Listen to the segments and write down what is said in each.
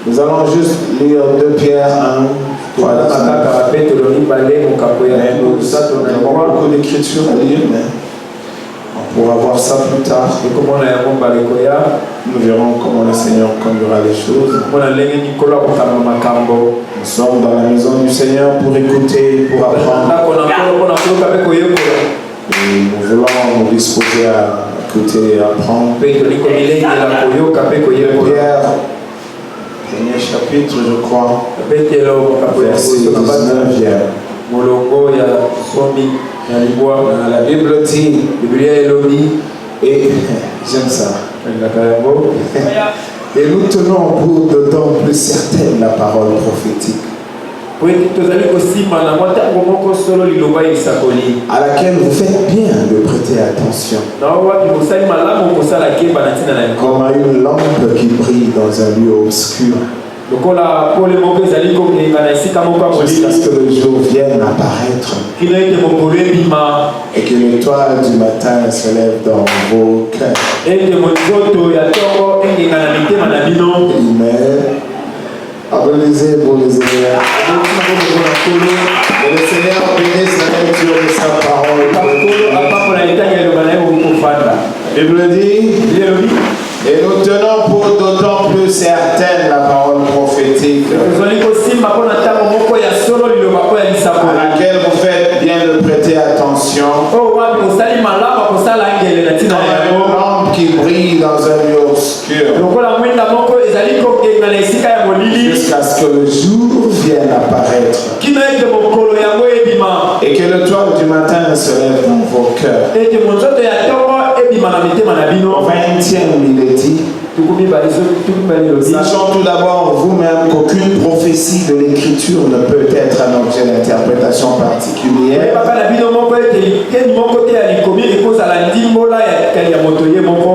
Nous allons juste lire 2 Pierre 1. Voilà. Nous avons beaucoup d'écritures à lire, mais on pourra voir ça plus tard. Nous verrons comment le Seigneur conduira les choses. Nous sommes dans la maison du Seigneur pour écouter, pour apprendre. Et nous voulons nous disposer à écouter et apprendre. Pierre, premier chapitre, je crois, verset 19. La Bible dit, et j'aime ça. Et nous tenons pour dedans plus certaine la parole prophétique, à laquelle vous faites bien de prêter attention, comme à une lampe qui brille dans un lieu obscur, jusqu'à ce que le jour vienne apparaître et que l'étoile du matin se lève dans vos cœurs. Amen. Applaudissez pour les Seigneurs. Que le Seigneur bénisse la lecture de sa parole. Il me dit, et nous tenons pour d'autant plus certaine la parole prophétique à laquelle vous faites bien de prêter attention. Une lampe qui brille dans un lieu obscur jusqu'à ce que le jour vienne apparaître et que l'étoile du matin se lève dans vos cœurs. Au 20e millénaire, sachant tout d'abord vous-même qu'aucune prophétie de l'écriture ne peut être un objet d'interprétation particulière.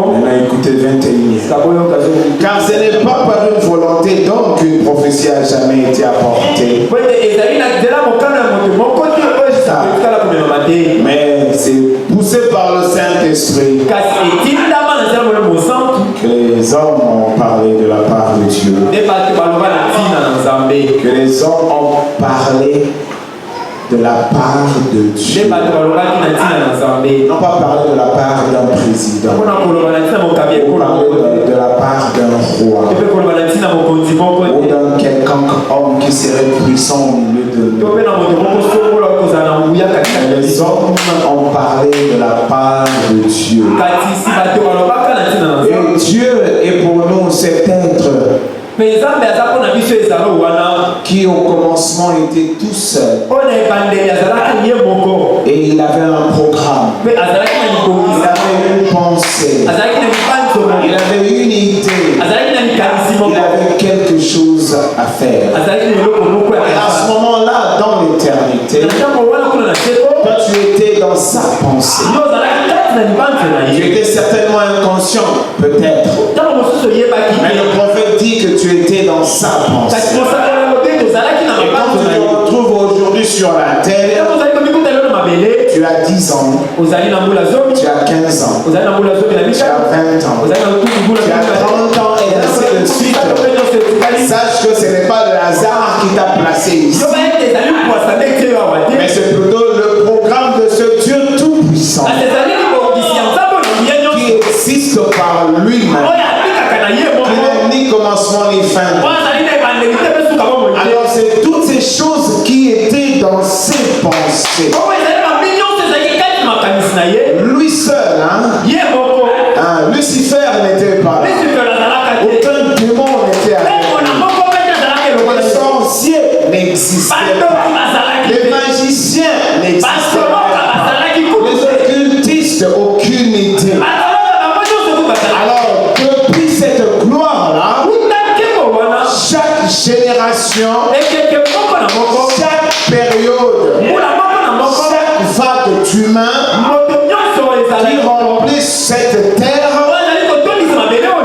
Maintenant écoutez 21e. Car ce n'est pas par une volonté d'homme qu'une prophétie a jamais été apportée. Mais c'est poussé par le Saint-Esprit que les hommes ont parlé de la part de Dieu. Que les hommes ont parlé de la part de Dieu. Non pas parler de la part d'un président. Ou parler de la part d'un roi. Ou d'un quelconque homme qui serait puissant au milieu de nous. Les hommes ont parlé de la part de Dieu. Et Dieu est pour nous cet être qui au commencement était tout seul. Et il avait un programme. Il avait une pensée. Il avait une idée. Il avait quelque chose à faire. Et à ce moment-là, dans l'éternité, toi tu étais dans sa pensée. Tu étais certainement inconscient, peut-être. Mais le prophète dit que tu étais dans sa pensée. Et quand tu te retrouves aujourd'hui sur la terre, tu as 10 ans, tu as 15 ans, tu as 20 ans, tu as 30 ans et ainsi de suite. Sache que ce n'est pas le hasard qui t'a placé ici, mais c'est plutôt le programme de ce Dieu tout-puissant qui existe par lui-même, qui n'a ni commencement ni fin. Alors c'est toutes ces choses qui étaient dans ses pensées. Lui seul, Lucifer n'était pas là. Aucun démon n'était avec lui. Les sorciers n'existaient pas. Les magiciens n'existaient pas. Les occultistes, aucune idée. Alors, depuis cette gloire-là, chaque génération, chaque période, chaque vague d'humains qui remplissent cette terre,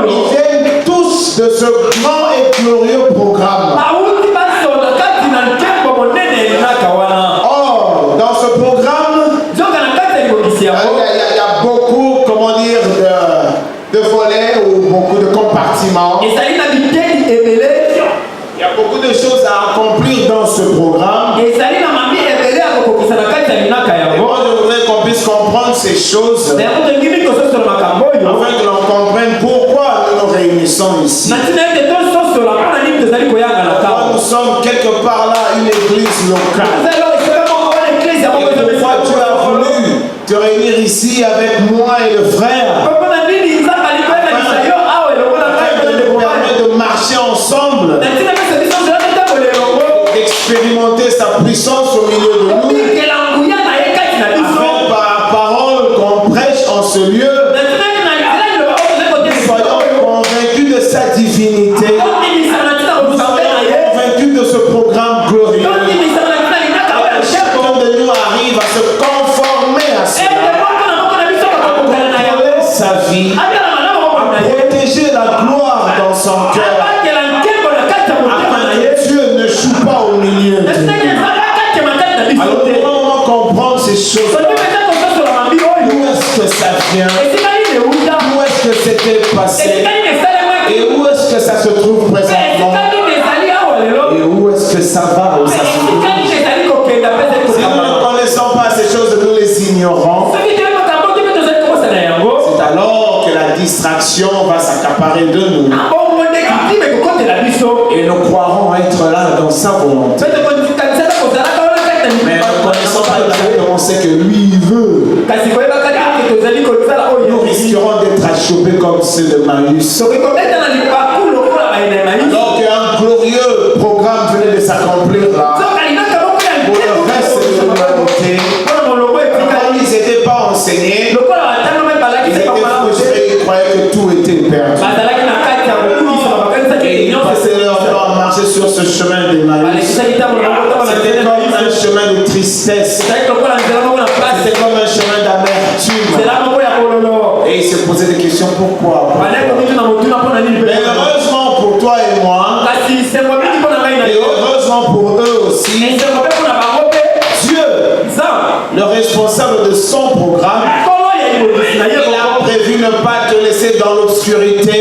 ils viennent tous de ce grand et glorieux programme. Or, dans ce programme, il y a beaucoup, comment dire, de volets ou beaucoup de compartiments. Il y a beaucoup de choses à accomplir dans ce programme. Et moi, je voudrais qu'on puisse comprendre ces choses afin que l'on comprenne pourquoi nous nous réunissons ici. Pourquoi nous sommes quelque part là une église locale. Et pourquoi tu as voulu te réunir ici avec moi et le frère afin de nous permettre de marcher ensemble, d'expérimenter sa puissance au milieu de nous, afin par la parole qu'on prêche en ce lieu, nous soyons convaincus de sa divinité, convaincus de ce programme glorieux. Chacun de nous arrive à se conformer à cela, à contrôler sa vie, à protéger la gloire dans son cœur, à sa volonté. Mais ne connaissons pas exactement ce que lui veut. Nous risquerons d'être achoppés comme ceux de Marius. Alors qu'un glorieux programme venait de s'accomplir là. Pour le reste de l'humanité, quand ils n'étaient pas enseignés, ils étaient frustrés, ils croyaient que tout était perdu. Et ils passaient leur temps à marcher sur ce chemin d'Emmaüs. C'était comme un chemin de tristesse. C'était comme un chemin d'amertume. Et ils se posaient des questions, pourquoi? Mais heureusement pour toi et moi, et heureusement pour eux aussi, Dieu, le responsable de son programme, il a prévu ne pas te laisser dans l'obscurité.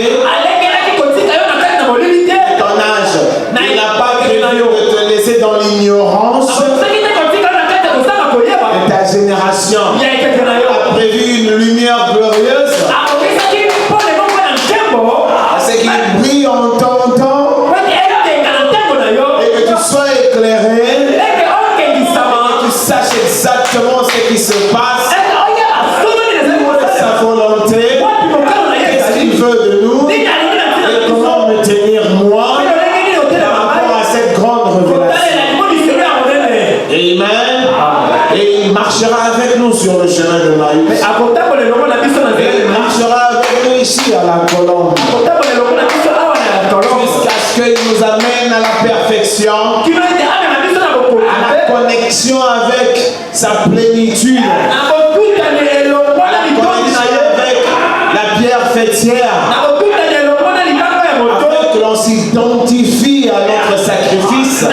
Ton âge, il n'a pas prévu de te laisser dans l'ignorance. Et ta génération a prévu une lumière glorieuse. Parce qu'il brille en ton temps. Et que tu sois éclairé. Que tu saches exactement ce qui se passe. Sa volonté. Qu'est-ce qu'il veut de nous. Et comment me tenir moi par rapport à cette grande révélation. Amen. Et il marchera avec nous sur le chemin de Marius. Et il marchera avec nous ici à la colombe. Jusqu'à ce qu'il nous amène à la perfection, à la connexion avec sa plénitude, à la connexion avec la pierre fêtière, afin que l'on s'identifie à notre sacrifice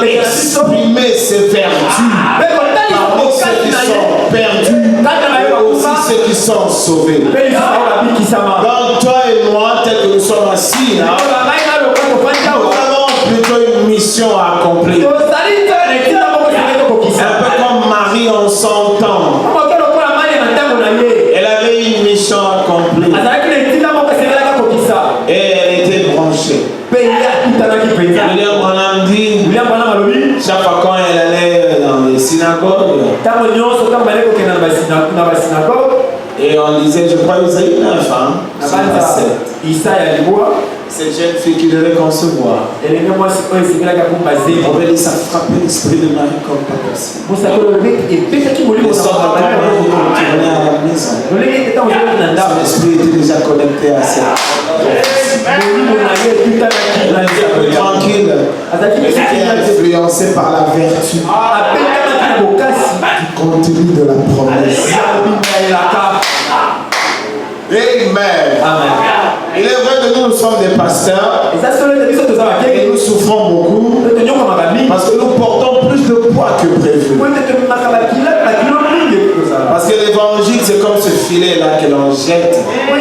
et exprimer ses vertus parmi ceux qui sont perdus et aussi ceux qui sont sauvés. Donc toi et moi, tel que nous sommes assis là, nous avons plutôt une mission à accomplir. C'est un peu comme Marie en son temps. Elle avait une mission à accomplir. Et elle était branchée. William Branham dit, chaque fois quand elle allait dans les synagogues, et on disait, je crois Isaïe 9, cette jeune fille qui devait concevoir. On veut dire, ça frappait l'esprit de Marie comme pas possible. Les sortes de temps, vous retournez à la maison. Son esprit était déjà connecté à ça. Tranquille. Elle était influencée par la vertu du contenu de la promesse. Amen. Il est vrai que nous sommes des pasteurs et nous souffrons beaucoup parce que nous portons plus de poids que prévu. Parce que l'évangile, c'est comme ce filet là que l'on jette. Et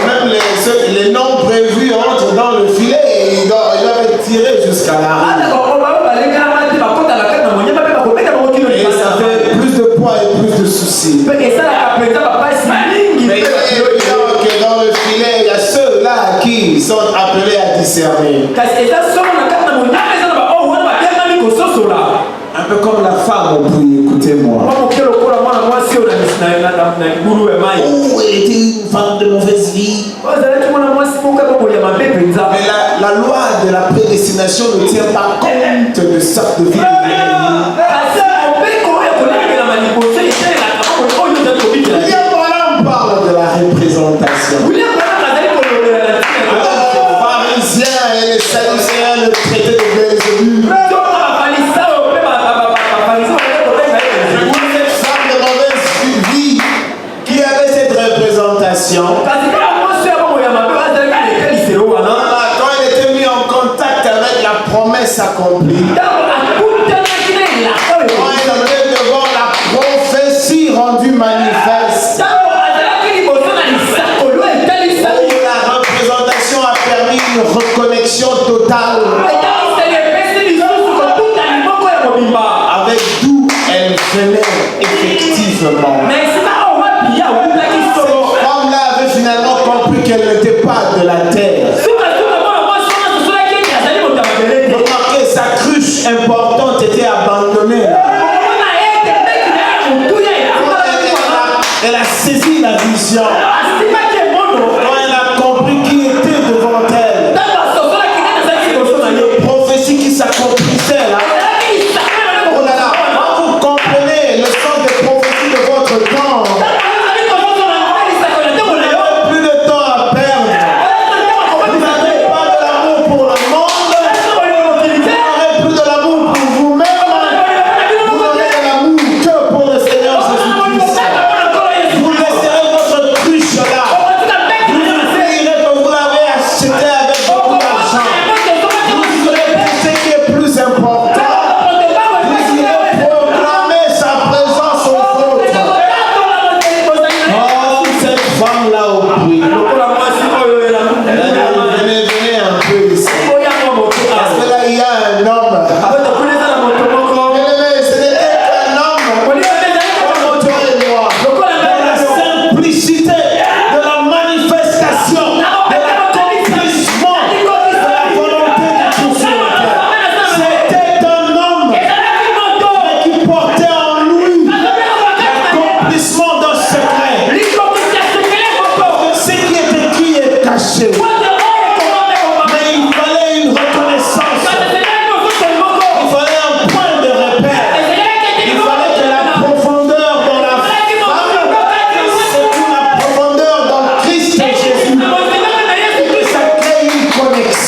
même les non prévus entrent dans le filet et ils doivent être tirés jusqu'à l'arrêt. Et ça fait plus de poids et plus de soucis. Mais il est évident que dans le filet, il y a ceux-là qui sont appelés à discerner. Un peu comme la femme au puits, écoutez-moi. Oh, elle était une femme de mauvaise vie. Mais la loi de la prédestination ne tient pas compte de sorte de vie. On parle de la représentation. Les pharisiens et les sadducéens le traitaient de Belzébuth. Cette femme de mauvaise vie qui avait cette représentation, quand elle était mise en contact avec la promesse accomplie, quand elle avait devant la prophétie rendue manifeste, la représentation a permis une reconnexion totale avec d'où elle venait effectivement. Cette femme-là avait finalement compris qu'elle n'était pas de la terre.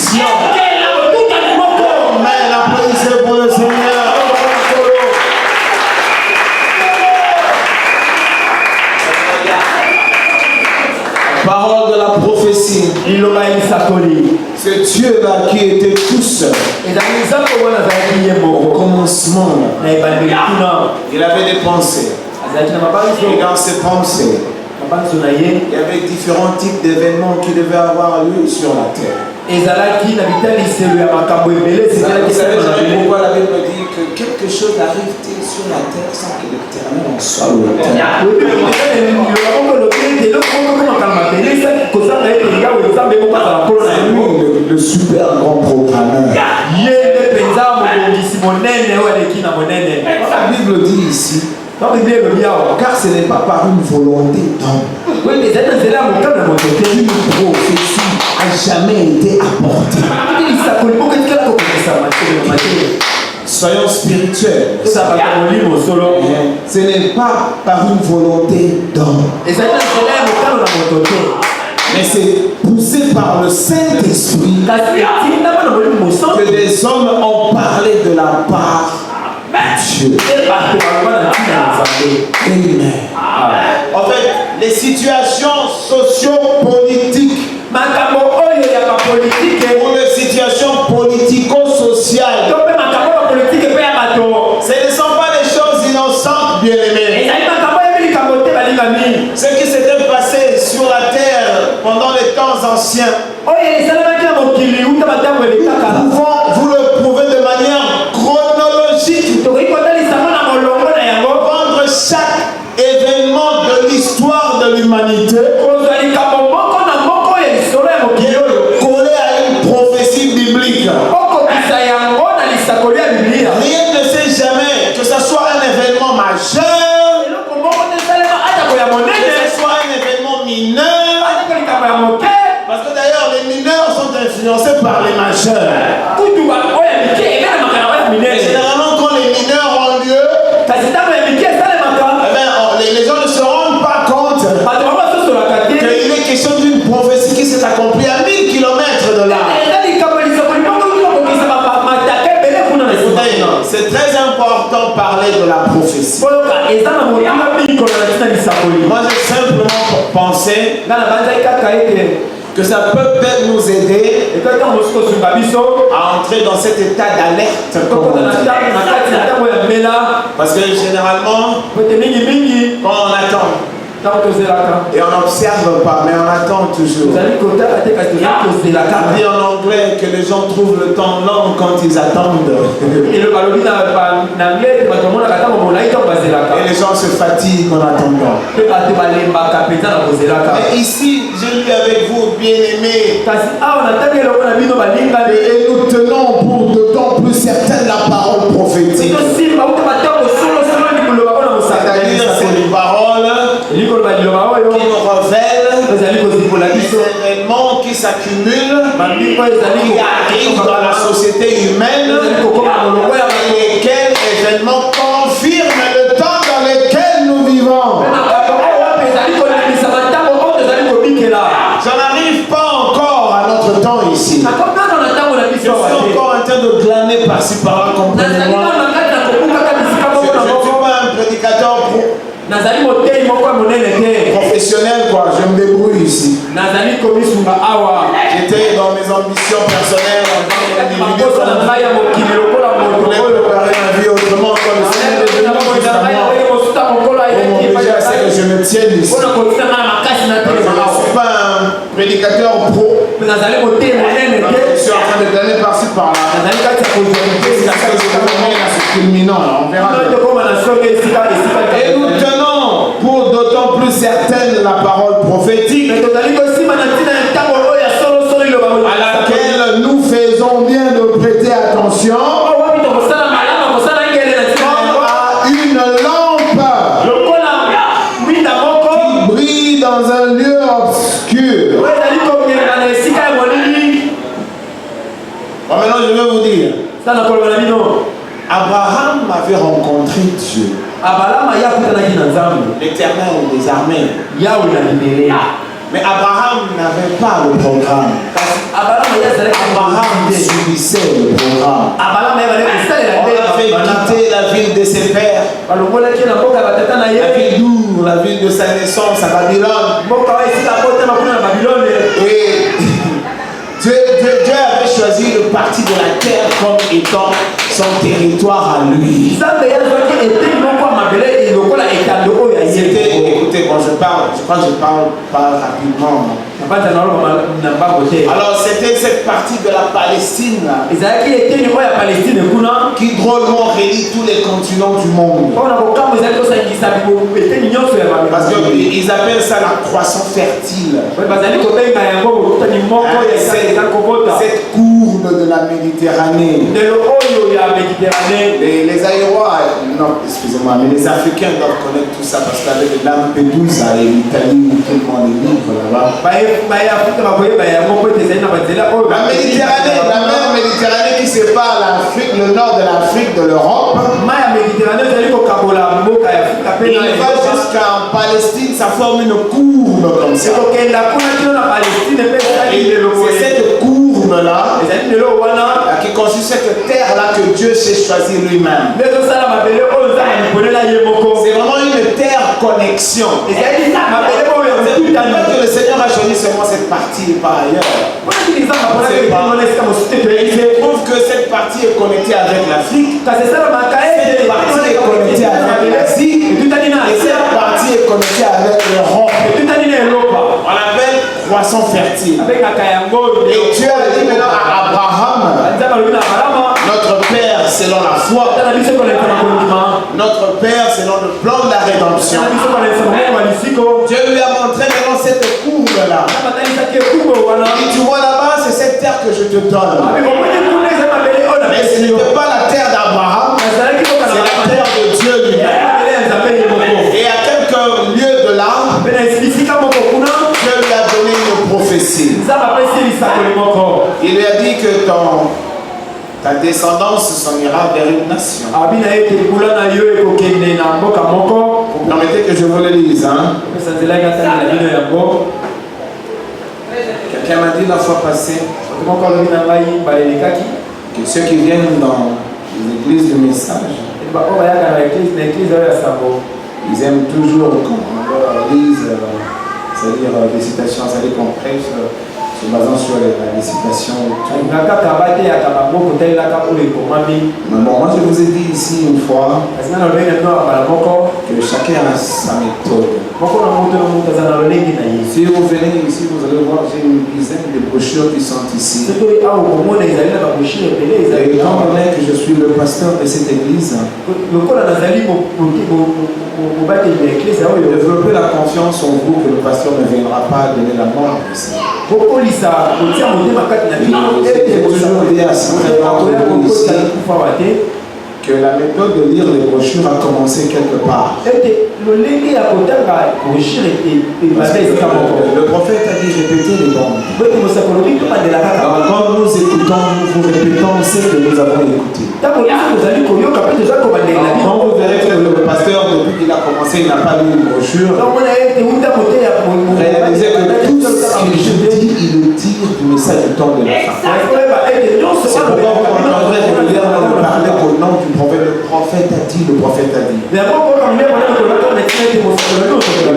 bénédiction. Amen. Applaudissez pour le Seigneur. Parole de la prophétie. Ce Dieu-là qui était tout seul. Au commencement, il avait des pensées. Et dans ces pensées, il y avait différents types d'événements qui devaient avoir lieu sur la terre. Vous savez pourquoi la Bible dit que quelque chose arrive sur la terre sans que l'Éternel en soit l'auteur. C'est le super grand programmeur. La Bible dit ici, car ce n'est pas par une volonté d'homme. Une prophétie n'a jamais été apportée. Soyons spirituels. Ce n'est pas par une volonté d'homme. Mais c'est poussé par le Saint-Esprit que des hommes ont parlé de la part de Dieu. Amen. En fait, les situations socio-politiques ou les situations politico-sociales, ce ne sont pas des choses innocentes, bien-aimés. Ce qui s'était passé sur la terre pendant les temps anciens, nous pouvons vous le prouver de manière chronologique. Prendre chaque événement de l'histoire de l'humanité, coller à une prophétie biblique. Rien ne sait jamais que ce soit un événement majeur, que ce soit un événement mineur. Parce que d'ailleurs les mineurs sont influencés par les majeurs. Et généralement quand les mineurs ont lieu, les gens ne se rendent pas compte qu'il est question d'une prophétie qui s'est accomplie à 1000 km de là. C'est très important de parler de la prophétie. Moi j'ai simplement pensé que ça peut peut-être nous aider à entrer dans cet état d'alerte. Parce que généralement, quand on attend, et on n'observe pas, mais on attend toujours. On dit en anglais que les gens trouvent le temps long quand ils attendent. Et les gens se fatiguent en attendant. Mais ici, je lis avec vous, bien-aimés, et nous tenons pour d'autant plus certaine la parole prophétique. C'est-à-dire c'est une parole qui nous révèle les événements qui s'accumulent, qui arrivent dans la société humaine, et lesquels événements confirment le temps dans lequel nous vivons. Ça n'arrive pas encore à notre temps ici. Je suis encore en train de glaner par-ci par-là, comprenez-moi. Je ne suis pas un prédicateur professionnel, quoi. Je me débrouille ici. J'étais dans mes ambitions personnelles en tant qu'individu. Je voulais préparer ma vie autrement comme le Seigneur est venu jusqu'à moi. Mon budget, c'est que je me tienne ici. Je ne suis pas un prédicateur pro. Je suis en train de glaner par-ci par-là. C'est culminant, on verra. Et nous tenons pour d'autant plus certaine la parole prophétique à laquelle nous faisons bien de prêter attention comme à une lampe qui brille dans un lieu obscur. Bon, maintenant je vais vous dire, Abraham avait rencontré Dieu, l'Éternel des armées. Mais Abraham n'avait pas le programme. Abraham subissait le programme. On a fait quitter la ville de ses pères, la ville d'où, la ville de sa naissance à Babylone. Et Dieu avait choisi le parti de la terre comme étant son territoire à lui. Écoutez, bon, je crois que je parle pas rapidement. Alors c'était cette partie de la Palestine qui drôlement relie tous les continents du monde. Parce qu'ils appellent ça la croissance fertile. Cette courbe de la Méditerranée. Les Aérois, non, excusez-moi, mais les Africains doivent connaître tout ça parce qu'avec Lampedusa et l'Italie, tout le monde est libre là-bas. La mer Méditerranée qui sépare l'Afrique, le nord de l'Afrique de l'Europe. Il va jusqu'en Palestine, ça forme une courbe comme ça. C'est cette courbe-là qui consiste cette terre-là que Dieu s'est choisi lui-même. C'est vraiment une terre connexion. C'est pas que le Seigneur a choisi seulement cette partie et pas ailleurs. Il trouve que cette partie est connectée avec l'Afrique. Cette partie est connectée avec l'Asie. Et cette partie est connectée avec l'Europe. On l'appelle croissance fertile. Et Dieu a dit maintenant à Abraham, notre Père selon la foi, notre Père selon le plan de la rédemption. Dieu lui a montré maintenant cette courbe-là. Et tu vois là-bas, c'est cette terre que je te donne. Mais ce n'était pas la terre d'Abraham, c'est la terre de Dieu lui-même. Et à quelques lieues de là, Dieu lui a donné une prophétie. Il lui a dit que ta descendance s'en ira vers une nation. Permettez que je vous le lise. Hein? Quelqu'un m'a dit la fois passée que ceux qui viennent dans l'église du message, ils aiment toujours qu'on lise, c'est-à-dire des citations, c'est-à-dire qu'on prêche se basant sur les citations. Mais bon, moi je vous ai dit ici une fois que chacun a sa méthode. Si vous venez ici, vous allez voir, j'ai une dizaine de brochures qui sont ici. Et étant donné que je suis le pasteur de cette église, développer la confiance en vous que le pasteur ne viendra pas donner la mort ici. J'ai toujours dit à certains d'entre vous ici que la méthode de lire les brochures a commencé quelque part. Le prophète a dit répétez les bandes. Alors quand nous écoutons, nous répétons ce que nous avons écouté. Quand vous verrez que le pasteur, depuis qu'il a commencé, il n'a pas lu une brochure, réalisez que tout ce qu'il dit, il le tire du message du temps de la fin. C'est pourquoi vous entendrez régulièrement parler au nom du prophète. Le prophète a dit, le prophète a dit. Et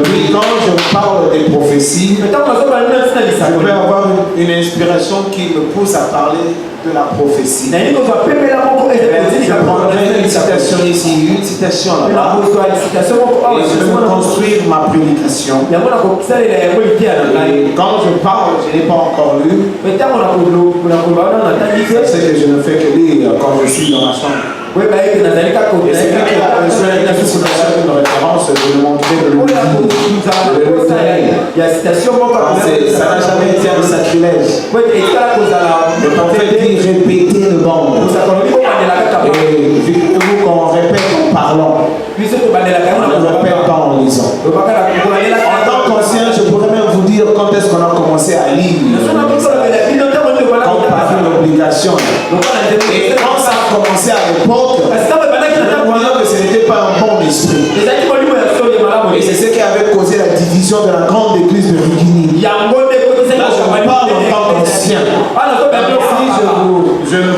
puis quand je parle des prophéties, je peux avoir une inspiration qui me pousse à parler de la prophétie. Je prendrai une citation ici, une citation là-bas, et je vais construire ma prédication. Et quand je parle, je n'ai pas encore lu. C'est que je ne fais que lire quand je suis dans ma chambre. Et c'est lui qui a besoin d'une référence de le montrer, de le dire. Ça n'a jamais été un sacrilège. Le prophète dit répétez le banc. Et figurez-vous qu'on répète en parlant. On ne répète pas en lisant. En tant qu'ancien, je pourrais même vous dire quand est-ce qu'on a commencé à lire. Comme par une obligation. Et quand ça a commencé à l'époque, je peux dire que ce n'était pas un bon esprit. Et c'est ce qui avait causé la division de la grande église de Rigini. Là, je vous parle en tant qu'ancien. Je ne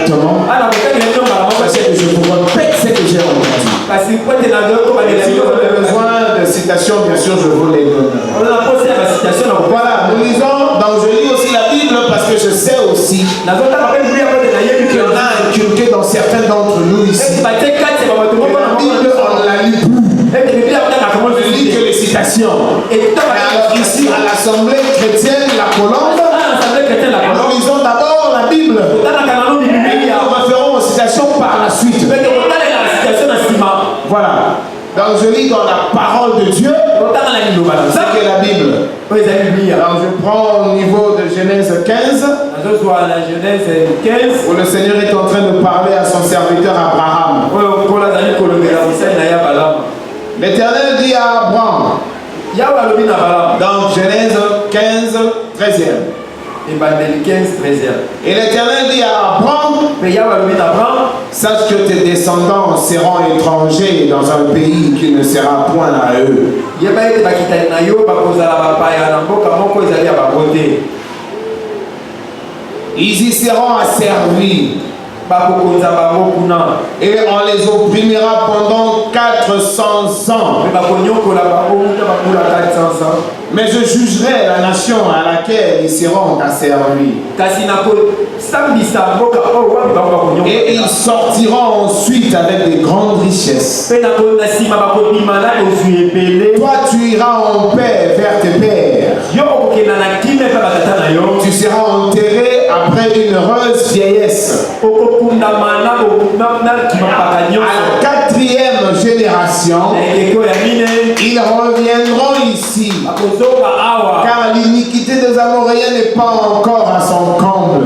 directement parce que je vous répète ce que j'ai entendu. Si vous avez besoin de citations, bien sûr, je vous les donne. Voilà, nous lisons, donc je lis aussi la Bible parce que je sais aussi qu'il y en a inculqué dans certains d'entre nous ici. La Bible, on ne la lit plus. On ne lit que les citations. Alors ici, à l'Assemblée chrétienne, la Colombe, nous lisons d'abord la Bible. Et nous référons aux citations par la suite. Voilà. Donc je lis dans la parole de Dieu. C'est que la Bible. Alors je prends au niveau de Genèse 15. Où le Seigneur est en train de parler à son serviteur Abraham. L'Éternel dit à Abraham. Dans Genèse 15, 13e. Et l'Éternel dit à Abraham, sache que tes descendants seront étrangers dans un pays qui ne sera point à eux. Ils y seront asservis. Et on les opprimera pendant 400 ans. Mais je jugerai la nation à laquelle ils seront asservis. Et ils sortiront ensuite avec des grandes richesses. Toi, tu iras en paix vers tes pères. Tu seras enterré après une heureuse vieillesse. À la 4e génération, ils reviendront ici, car l'iniquité des Amoréens n'est pas encore à son comble.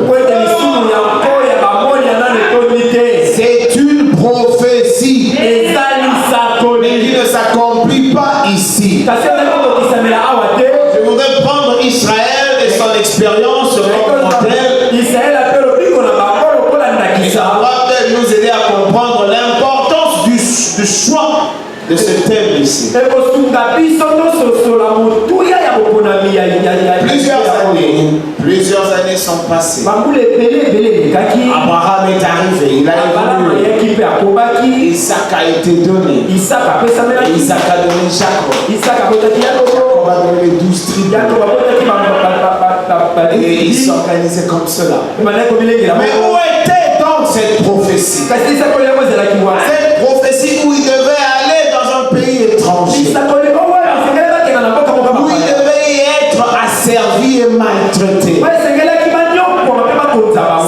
C'est une prophétie, mais qui ne s'accomplit pas ici. Je voudrais prendre Israël et son expérience comme modèle. Ça va peut-être nous aider à comprendre l'importance du choix de ce thème ici. Plusieurs années sont passées. Abraham est arrivé, il a évolué. Isaac a été donné. Isaac a donné Jacob. Jacob a donné les 12 tribus. Et il s'organisait comme cela. Mais où était donc cette prophétie? Cette prophétie où il devait aller dans un pays étranger, où il devait être asservi et maltraité.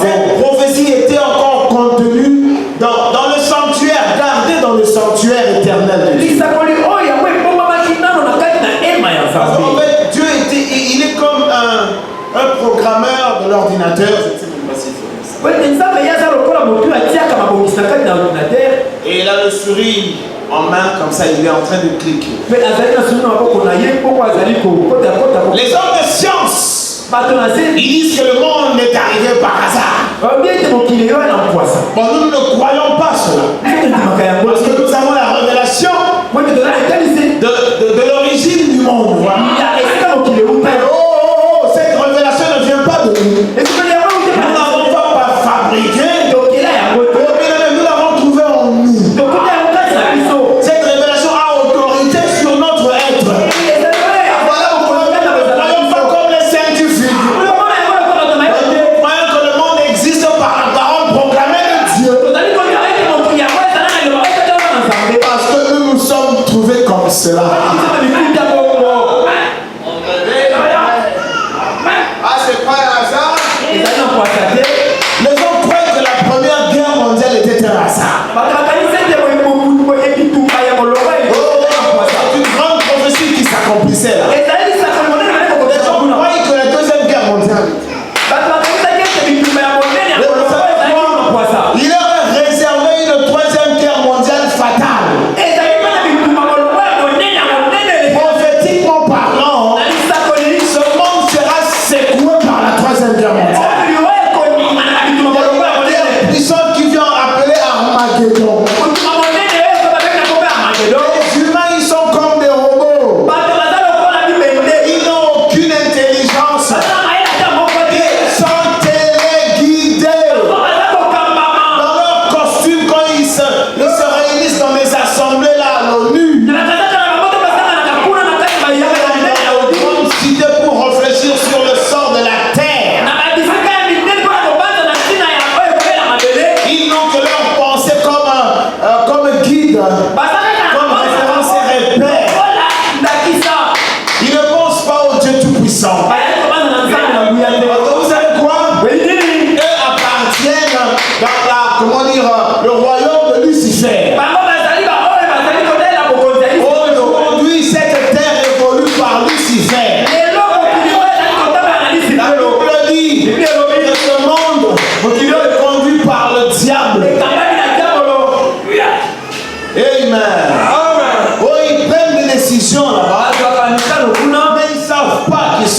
Cette prophétie était encore contenue dans le sanctuaire, gardée dans le sanctuaire éternel de Dieu. En fait, Dieu il est comme un programmeur de l'ordinateur. Je ne sais même pas s'il faut dire ça. Et il a le souris en main, comme ça, il est en train de cliquer. Les hommes de science, ils disent que le monde est arrivé par hasard. Bon, nous ne croyons pas cela. Parce que nous avons la révélation de l'origine du monde. Voilà. Cette révélation ne vient pas de nous. Nous n'avons pas fabriqué. Nous l'avons trouvé en nous. Cette révélation a autorité sur notre être. Voilà pourquoi nous ne croyons pas comme les scientifiques. Nous croyons que le monde existe par la parole proclamée de Dieu. Parce que nous nous sommes trouvés comme cela. Ah, c'est pas un hasard.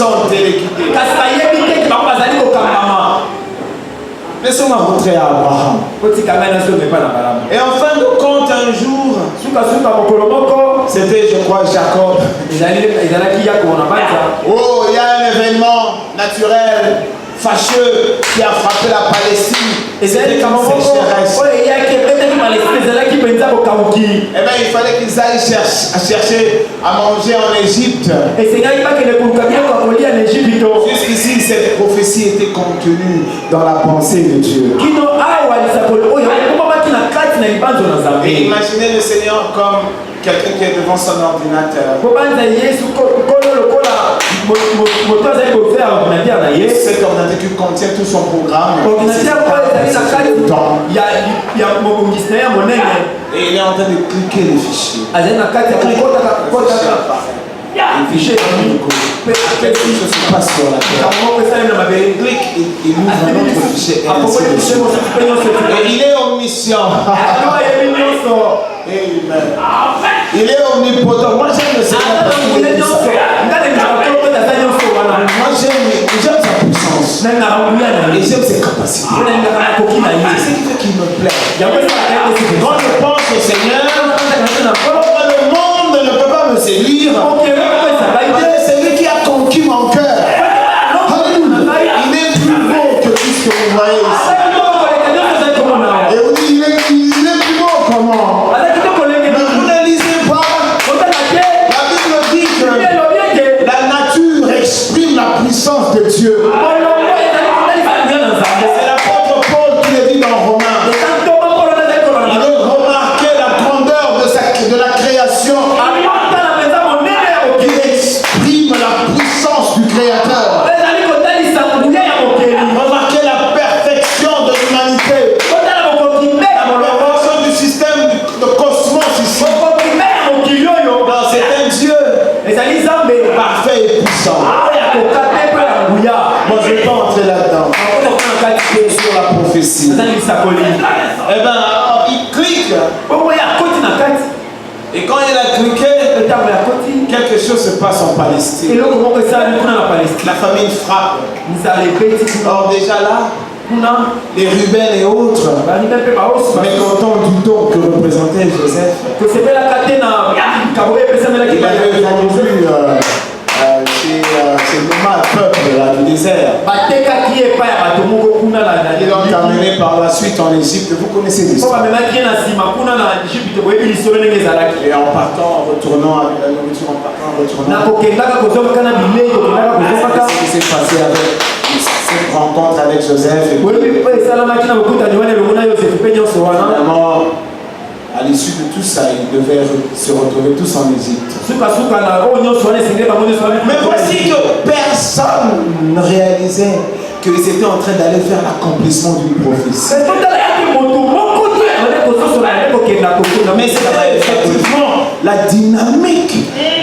sont téléguidés. Laissons-moi montrer à Abraham. Et en fin de compte, un jour, c'était, je crois, Jacob. Oh, il y a un événement naturel, fâcheux, qui a frappé la Palestine. Et c'était comme sécheresse. Eh bien, il fallait qu'ils aillent chercher à manger en Égypte. Jusqu'ici, cette prophétie était contenue dans la pensée de Dieu. Et imaginez le Seigneur comme quelqu'un qui est devant son ordinateur. Cet ordinateur qui contient tout son programme. Et il est en train de cliquer les fichiers. Les fichiers quelque chose se passe sur la terre. Il clique, il ouvre un autre fichier et ainsi de suite. Et il est omniscient. Il est omnipotent. Moi j'aime le Seigneur parce qu'il est puissant. Moi j'aime sa puissance. Et j'aime ses capacités. C'est ce qui fait qu'il me plaît. Quand je pense au Seigneur, le monde ne peut pas me séduire. C'est lui qui a conquis mon cœur. Il est plus beau que tout ce que vous voyez ici. Et vous dites, il est plus beau comment? Mais vous ne lisez pas. La Bible dit que la nature exprime la puissance de Dieu. C'est l'apôtre Paul qui le dit dans Romains. Il a remarqué la grandeur de la création. Qui exprime la puissance du Créateur. Remarquez la perfection de l'humanité. La perfection du système de cosmos ici. Non, c'est un Dieu parfait et puissant. Moi, je ne vais pas entrer là-dedans. Sur la prophétie. Eh bien, il clique. Et quand il a cliqué, quelque chose se passe en Palestine. La famine frappe. Or déjà là, les Ruben et autres, mécontents du don que représentait Joseph, il avait vendu ces nomades peuples du désert. Ils l'ont amené par la suite en Égypte. Vous connaissez l'histoire. Et en partant, en retournant avec la nourriture, en partant, en retournant. Qu'est-ce qui s'est passé avec cette rencontre avec Joseph? Et finalement, à l'issue de tout ça, ils devaient se retrouver tous en Égypte. Mais voici que personne ne réalisait qu'ils étaient en train d'aller faire l'accomplissement d'une prophétie. Mais c'était effectivement la dynamique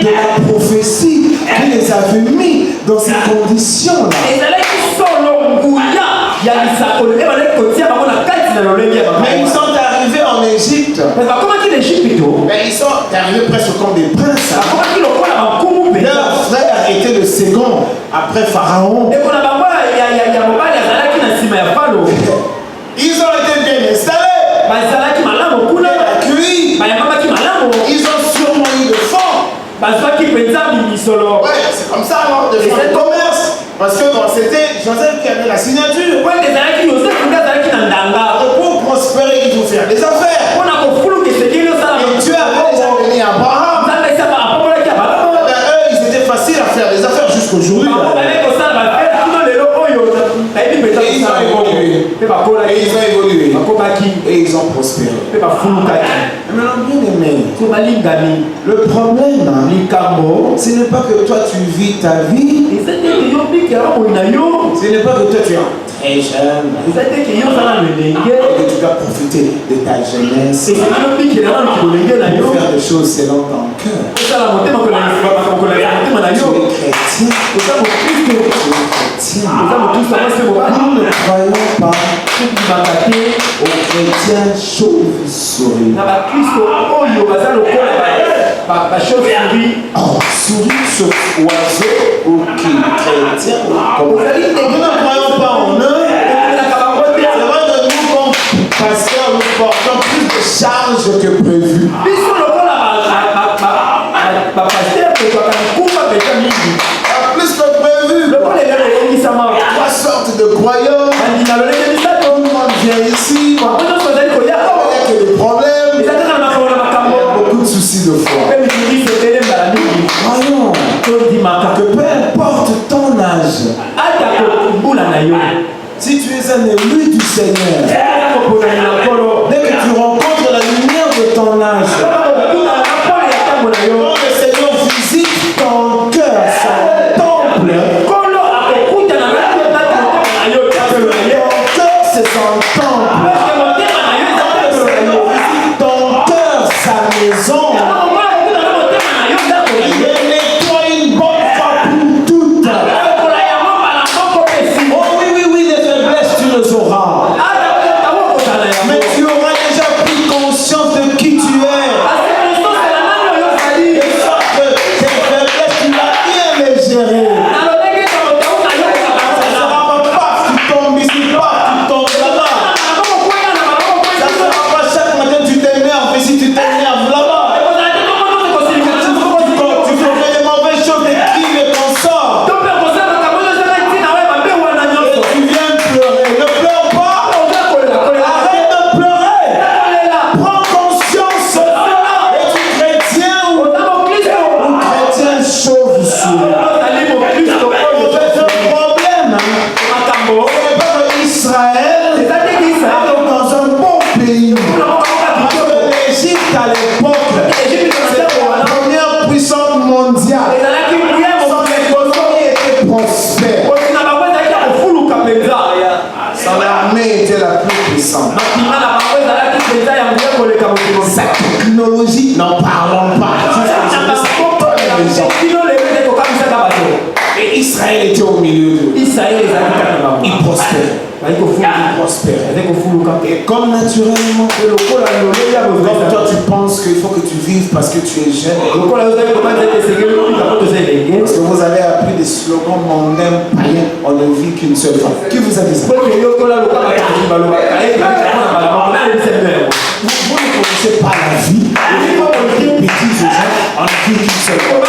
de la prophétie qui les avait mis dans ces conditions-là. Mais ils sont arrivés en Égypte. Mais ils sont arrivés presque comme des princes. Leur frère était le second après Pharaon. Ils ont été bien installés. Accueillis. Ils ont sûrement eu de fonds. Ouais, c'est comme ça, non? De fonds de commerce. Parce que bon, c'était Joseph qui avait la signature. Pour prospérer, il faut faire des affaires. Et Dieu avait déjà donné à Abraham. Eux, ils étaient faciles à faire des affaires jusqu'aujourd'hui. Et ils ont évolué. Et ils ont prospéré. Maintenant, bien aimé, le problème, ce n'est pas que toi tu vis ta vie. Ce n'est pas que toi tu es très jeune. Et que tu dois profiter de ta jeunesse. Pour faire des choses selon ton cœur. Tu es chrétien. Nous ne croyons pas aux chrétiens chauves-souris. Souris sauf oiseau ou qui chrétien. chrétiens. Nous ne croyons pas en eux. C'est vrai que nous, comme pasteurs, nous portons plus de charges que prévu. Plus que prévu. 3 sortes de croyants. Tout le monde vient ici. Il n'y a que des problèmes. Il y a beaucoup de soucis de foi. Croyons que peu importe ton âge, si tu es un élu du Seigneur, dès que tu rencontres la lumière de ton âge, quand le Seigneur visite ton cœur, son temple, c'est son temple. Ton cœur, sa maison. Il nettoie une bonne fois pour toutes. Oh oui, les faiblesses, tu les auras. Mais tu auras déjà pris conscience de qui tu es. De sorte que tes faiblesses, tu vas bien les gérer. Sa technologie, n'en parlons pas. Et Israël était au milieu d'eux. Il prospère. Et comme naturellement, comme toi tu penses qu'il faut que tu vives parce que tu es jeune, parce que vous avez appris des slogans mondains païens, on ne vit qu'une seule fois. Qui vous a dit ça? Vous ne connaissez pas la vie. Les bêtises aux gens, on ne vit qu'une seule fois.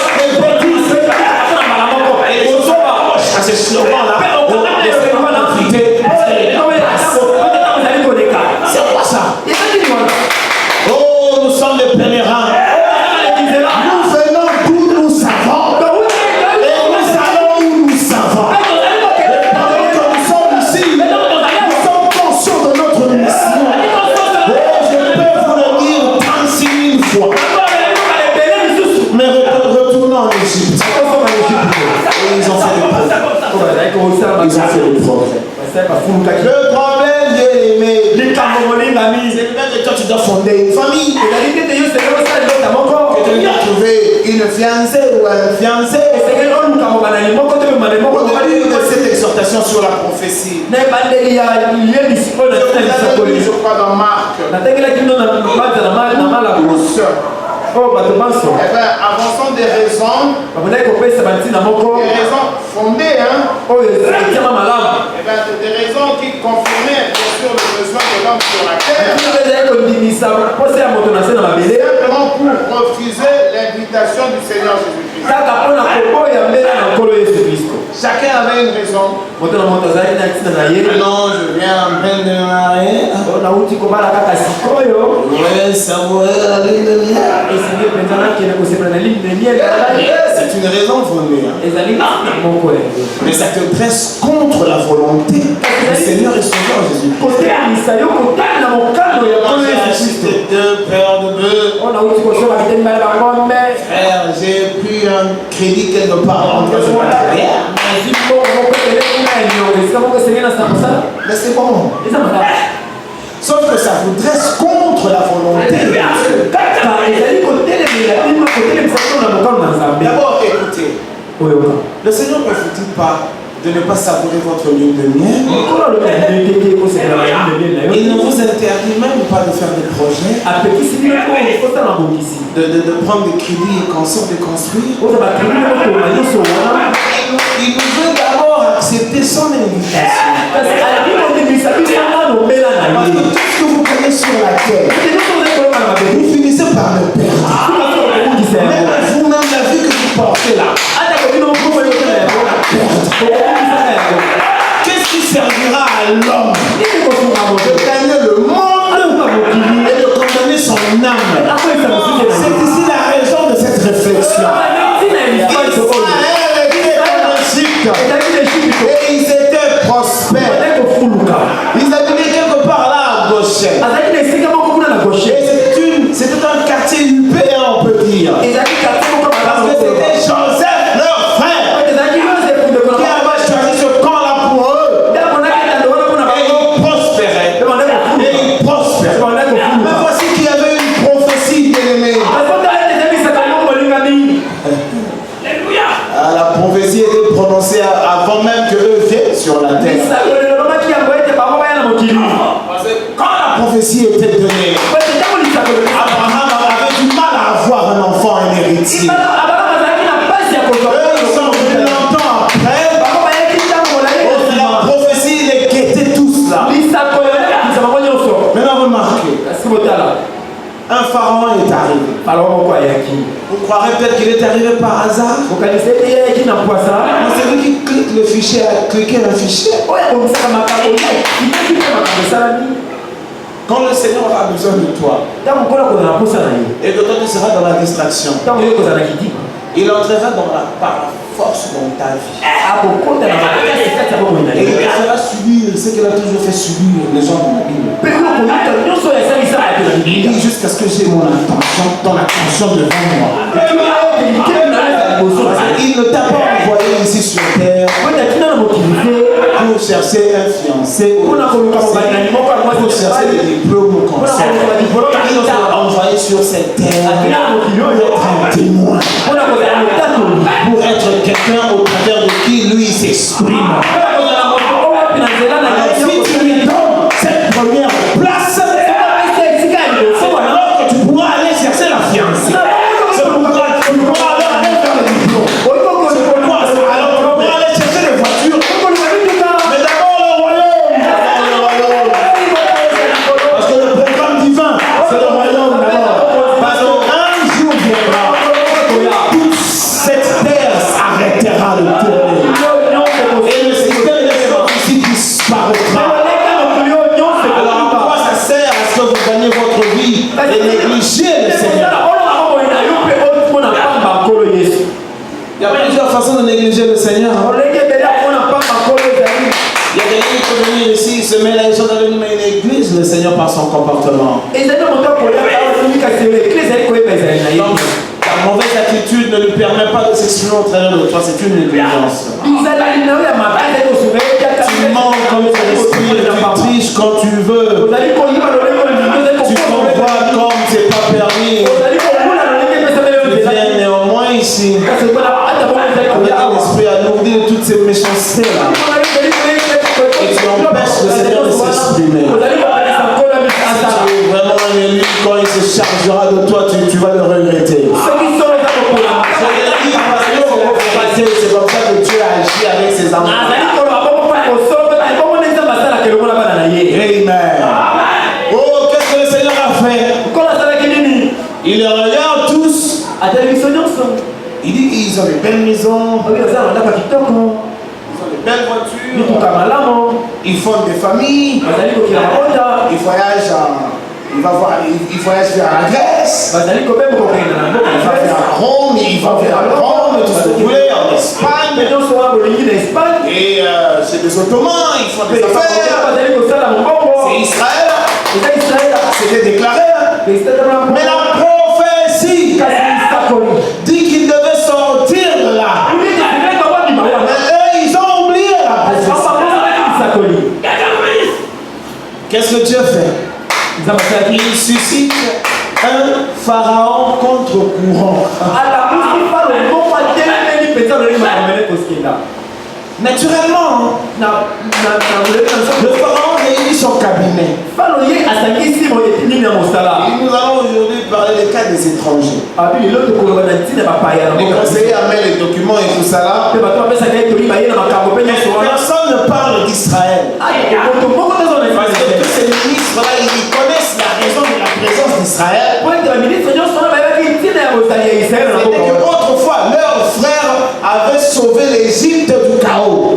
Ces slogans-là, c'est quoi ça? Oh, nous sommes les premiers rangs. Nous venons d'où nous savons. Et nous allons où nous savons. Pendant que nous sommes ici, nous sommes conscients de notre mission. Oh, je peux vous le dire 36 000 fois. Mais retournons en Égypte. Ils ont fait des progrès. Le problème, bien-aimé, c'est que toi tu dois fonder une famille. Que tu dois trouver une fiancée ou un fiancé. Au début de cette exhortation sur la prophétie, je crois dans Marc. Avançons des raisons fondées, des raisons qui confirmaient bien sûr le besoin de l'homme sur la terre, simplement pour refuser l'invitation du Seigneur Jésus-Christ. Chacun avait une raison. Non, je viens en peine de me marier. Ouais, savourer la lune de miel. C'est une raison fondée. Mais ça te dresse contre la volonté du Seigneur et Sauveur Jésus-Christ. J'ai 2 paires de bœufs. Frère, j'ai pris un crédit quelque part entre ce matériel. Mais c'est bon. Sauf que ça vous dresse contre la volonté. D'abord, écoutez. Le Seigneur ne vous-t-il pas de ne pas savourer votre lune de miel? Il ne vous interdit même pas de faire des projets, de prendre des crédits et consorts, de construire. Il nous veut accepté son invitation. Parce que tout ce que vous gagnez sur la terre, vous finissez par le perdre. Même vous-même, la vie que vous portez là, vous la perdre. Qu'est-ce qui servira à l'homme de gagner le monde et de condamner son âme? C'est ici la raison de cette réflexion. Et ils étaient prospères. Ils habitaient quelque part là à Goshen. C'était un quartier huppé, on peut dire. Parce que c'était Joseph, leur frère, qui avait choisi ce camp-là pour eux. Et ils prospéraient. Mais voici qu'il y avait une prophétie, bien-aimée. La prophétie était prononcée avant même qu'eux viennent sur la terre. Parce que quand la prophétie était donnée, Abraham avait du mal à avoir un enfant, un héritier. Ils sont venus longtemps après. La prophétie les guettait tous là. Maintenant remarquez. Un pharaon est arrivé. Vous croirez peut-être qu'il est arrivé par hasard. C'est lui qui clique le fichier, a cliqué le fichier. Quand le Seigneur aura besoin de toi, et que toi tu seras dans la distraction, il entrera par la force dans ta vie. Et il te fera subir ce qu'il a toujours fait subir les gens dans la Bible. Il dit jusqu'à ce que j'ai mon attention, ton attention devant moi. Il ne t'a pas envoyé ici sur terre pour chercher un fiancé, pour chercher des diplômes au concert. Il t'a envoyé sur cette terre pour être un témoin, pour être quelqu'un au travers de qui lui s'exprime. Alors si tu lui donnes cette première place, c'est alors que tu pourras aller chercher la fiancée. C'est pourquoi tu pourras aller faire le diplôme. C'est pourquoi alors tu pourras aller chercher les voitures. Mais d'abord le royaume. Parce que le programme divin, c'est le royaume d'abord. Parce qu'un jour viendra, toute cette terre s'arrêtera de tourner. Et le système de ici disparaîtra. Alors à quoi ça sert à ce que vous gagnez votre vie et négligez le Seigneur? Il y a plusieurs façons de négliger le Seigneur. Il y a des gens qui peuvent venir ici, ils se mettent là, ils sont dans une église, le Seigneur par son comportement. Donc, ta mauvaise attitude ne lui permet pas de s'exprimer au travers de toi, c'est une négligence. Tu mens comme tu respires, tu triches quand tu veux. Tu convoites comme c'est pas permis. Tu viens néanmoins ici avec un esprit alourdi de toutes ces méchancetés-là. Et tu empêches le Seigneur de s'exprimer. Si tu es vraiment un élu, quand il se chargera de toi, tu vas le regretter. C'est comme ça que Dieu agit avec ses enfants. Amen. Oh, qu'est-ce que le Seigneur a fait? Il les regarde tous. Il dit qu'ils ont des belles maisons, ils ont des belles voitures, ils font des familles, ils voyagent vers la Grèce, il va vers Rome, il va vers Rome, tout ce que vous voulez, en Espagne. Et c'est des Ottomans, ils font des affaires. C'est Israël. C'était déclaré. Mais la prophétie dit qu'ils devaient sortir de là. Mais eux, ils ont oublié la prophétie. Qu'est-ce que Dieu fait? Il suscite un pharaon contre-courant. Naturellement, le pharaon réunit son cabinet. Et nous allons aujourd'hui parler des cas des des étrangers. Les conseillers amènent les documents et tout ça là. Personne ne parle d'Israël. Parce que tous ces ministres-là, ils connaissent la raison de la présence d'Israël. C'était qu'autrefois, leurs frères avaient sauvé l'Égypte du chaos.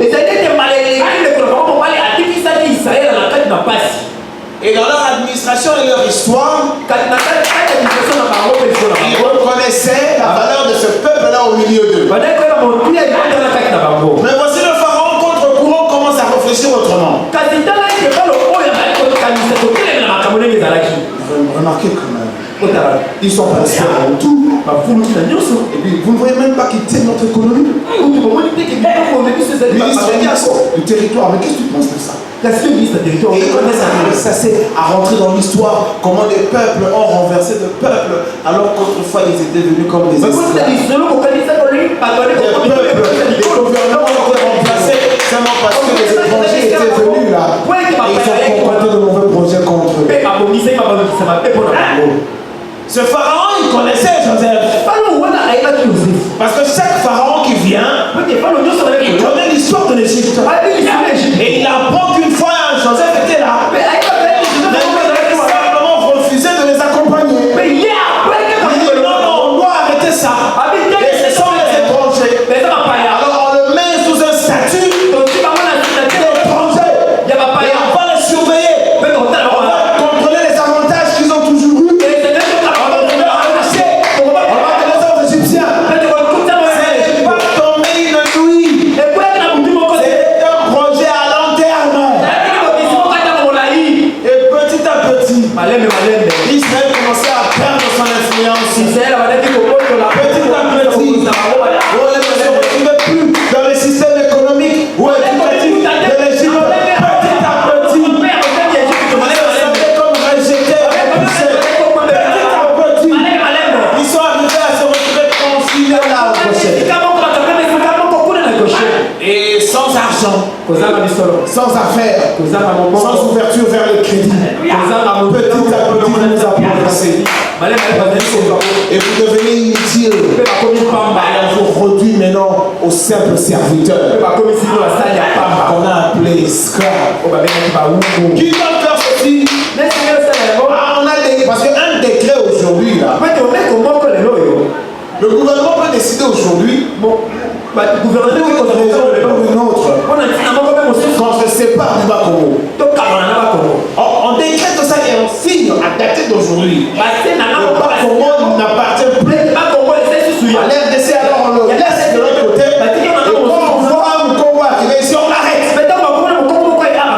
Et dans leur administration et leur histoire, ils reconnaissaient la valeur de ce peuple-là au milieu d'eux. Mais voici le pharaon contre-courant commence à réfléchir autrement. Remarquez quand même. Ils sont passés en tout. Et puis, vous ne voyez même pas qu'ils tiennent notre économie. Du territoire. Mais qu'est-ce que tu penses de ça? Et ça c'est à rentrer dans l'histoire, comment les peuples ont renversé de peuples alors qu'autrefois ils étaient venus comme des esclaves. Des gouvernements ont été remplacés seulement parce que les étrangers étaient venus là et ils ont concocté de mauvais projets contre eux. Ce pharaon il connaissait Joseph. Parce que chaque pharaon qui vient, il connaît l'histoire de l'Égypte. Et il apprend qu'une fois Joseph était là. Mais il a simplement refusé de les accompagner. Il dit non, on doit arrêter ça. Et ce sont les étrangers. Alors on le met sous un statut d'étranger. Et on va les surveiller. On va contrôler les avantages qu'ils ont toujours eu. On va les arracher. On va les aux Égyptiens. C'est pas tomber une nuit. C'est un projet à long terme. Et petit à petit, Israël commençait à perdre son influence. Petit à petit, on ne se retrouvait plus dans le système économique ou éducatif de l'Égypte. Petit à petit, on s'est comme rejeté, repoussé. Petit à petit, ils sont arrivés à se retrouver confinés là au crochet. Et sans argent, sans affaires, sans ouverture vers le crédit. Petit à petit, nous a progressé. Et vous devenez inutile. Et on vous réduit maintenant au simple serviteur qu'on a appelé esclave. Qui doit faire ceci? On a parce qu'un décret aujourd'hui là, le gouvernement peut décider aujourd'hui. Le nôtre, quand on se sépare du Bas-Congo, on décrète ça et on signe à dater d'aujourd'hui. Le Bas-Congo n'appartient plus à l'RDC, alors on le laisse de l'autre côté. Et quand on voit un Congo arriver ici, on l'arrête.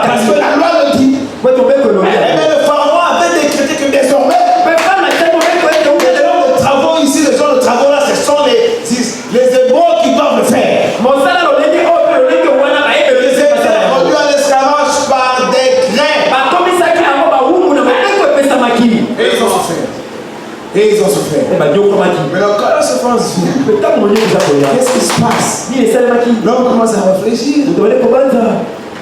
Parce que la loi le dit. Mais le pharaon avait décrété que désormais, les travaux ici, les gens de travaux là, ce sont les Hébreux qui doivent le faire. Les Hébreux produits à l'esclavage par décret. Et ils ont souffert. Mais alors quand la souffrance vient, qu'est-ce qui se passe? L'homme commence à réfléchir.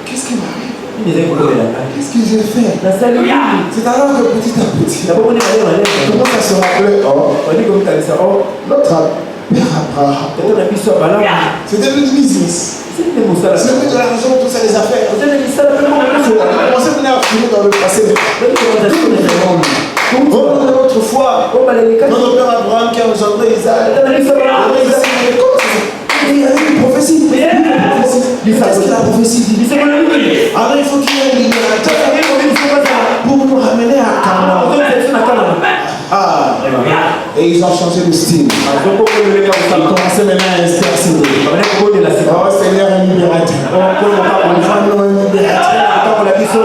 Qu'est-ce qui m'arrive? Qu'est-ce que j'ai fait? C'est alors que petit à petit, il commence à se rappeler. Notre père Abraham, c'était le business. C'était de l'argent, tout ça, les affaires. On s'est venu à finir dans le passé. Autrefois, notre père Abraham qui a engendré Isaac. Il y a eu une prophétie. Qu'est-ce que la prophétie dit? Alors il faut qu'il y ait un libérateur pour nous ramener à Canaan. Et ils ont changé de style. Ils commençaient maintenant à intercéder. Oh Seigneur, un libérateur. Un libérateur.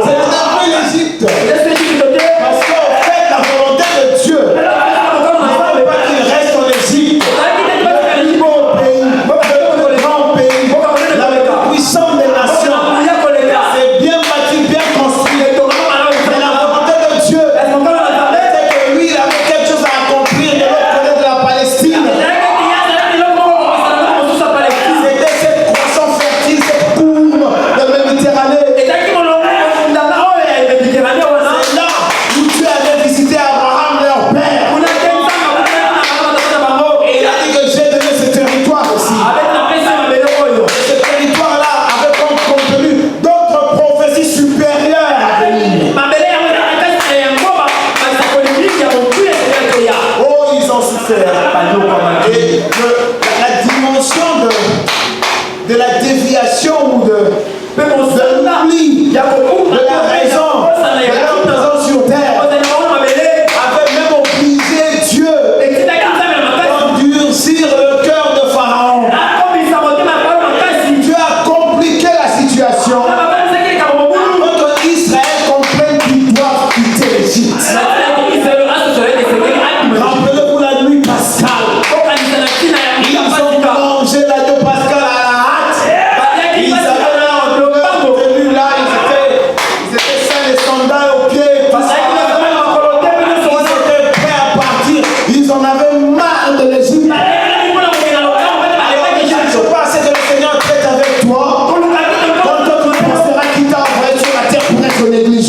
C'est depuis l'Égypte. Parce qu'en fait, la volonté de Dieu, il ne faut pas qu'il reste en Égypte. Puissant des nations, c'est bien bâti, bien construit. Mais la volonté de Dieu, c'est que lui, il avait quelque chose à accomplir de l'autre côté de la Palestine. C'était cette croissance fertile, cette boum de Méditerranée.